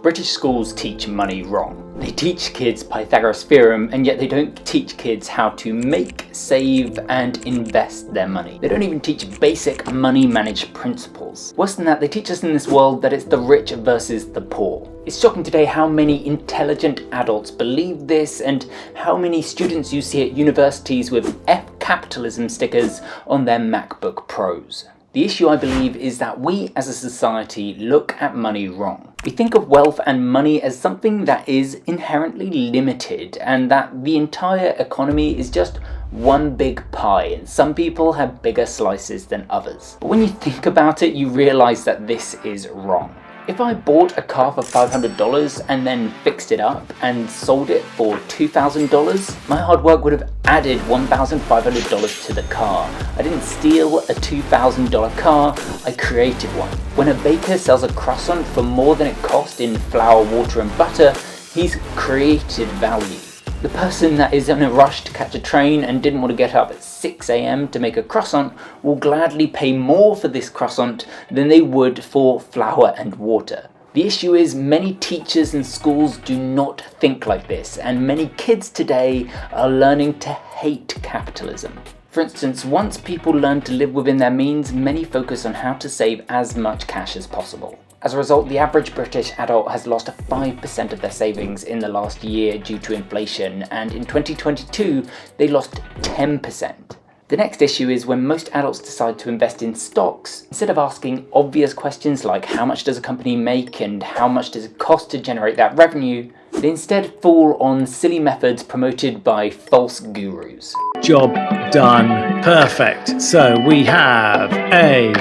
British schools teach money wrong. They teach kids Pythagoras' theorem, and yet they don't teach kids how to make, save, and invest their money. They don't even teach basic money management principles. Worse than that, they teach us in this world that it's the rich versus the poor. It's shocking today how many intelligent adults believe this and how many students you see at universities with F capitalism stickers on their MacBook Pros. The issue, I believe, is that we as a society look at money wrong. We think of wealth and money as something that is inherently limited and that the entire economy is just one big pie and some people have bigger slices than others. But when you think about it, you realize that this is wrong. If I bought a car for $500 and then fixed it up and sold it for $2,000, my hard work would have added $1,500 to the car. I didn't steal a $2,000 car, I created one. When a baker sells a croissant for more than it cost in flour, water and butter, he's created value. The person that is in a rush to catch a train and didn't want to get up at 6 AM to make a croissant will gladly pay more for this croissant than they would for flour and water. The issue is many teachers and schools do not think like this, and many kids today are learning to hate capitalism. For instance, once people learn to live within their means, many focus on how to save as much cash as possible. As a result, the average British adult has lost 5% of their savings in the last year due to inflation, and in 2022 they lost 10%. The next issue is when most adults decide to invest in stocks, instead of asking obvious questions like how much does a company make and how much does it cost to generate that revenue, they instead fall on silly methods promoted by false gurus. Job done. Perfect. So we have a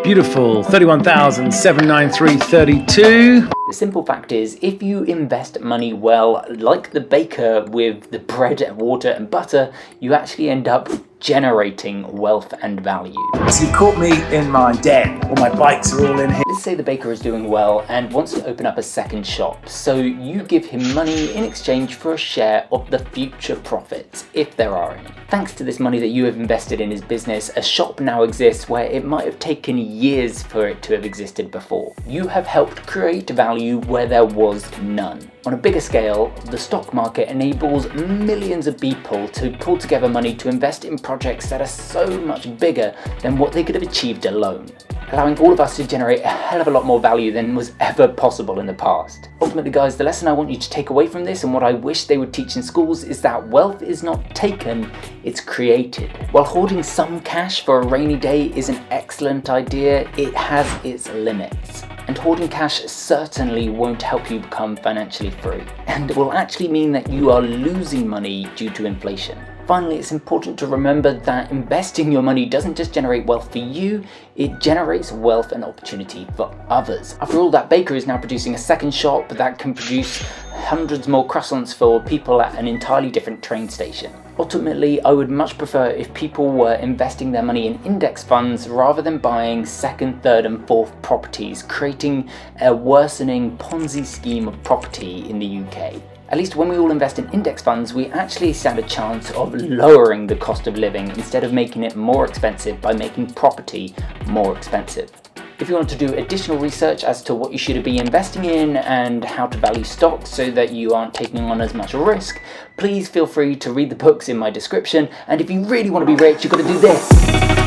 beautiful 31,793.32. The simple fact is, if you invest money well, like the baker with the bread, water and butter, you actually end up generating wealth and value. So you caught me in my den. All my bikes are all in here. Let's say the baker is doing well and wants to open up a second shop, so you give him money in exchange for a share of the future profits, if there are any. Thanks to this money that you have invested in his business, a shop now exists where it might have taken years for it to have existed before. You have helped create value where there was none. On a bigger scale, the stock market enables millions of people to pull together money to invest in projects that are so much bigger than what they could have achieved alone, allowing all of us to generate a hell of a lot more value than was ever possible in the past. Ultimately, guys, the lesson I want you to take away from this and what I wish they would teach in schools is that wealth is not taken, it's created. While hoarding some cash for a rainy day is an excellent idea, it has its limits. And hoarding cash certainly won't help you become financially free, and it will actually mean that you are losing money due to inflation. Finally, it's important to remember that investing your money doesn't just generate wealth for you, it generates wealth and opportunity for others. After all, that baker is now producing a second shop that can produce hundreds more croissants for people at an entirely different train station. Ultimately, I would much prefer if people were investing their money in index funds rather than buying second, third and fourth properties, creating a worsening Ponzi scheme of property in the UK. At least when we all invest in index funds, we actually stand a chance of lowering the cost of living instead of making it more expensive by making property more expensive. If you want to do additional research as to what you should be investing in and how to value stocks so that you aren't taking on as much risk, please feel free to read the books in my description. And if you really want to be rich, you've got to do this.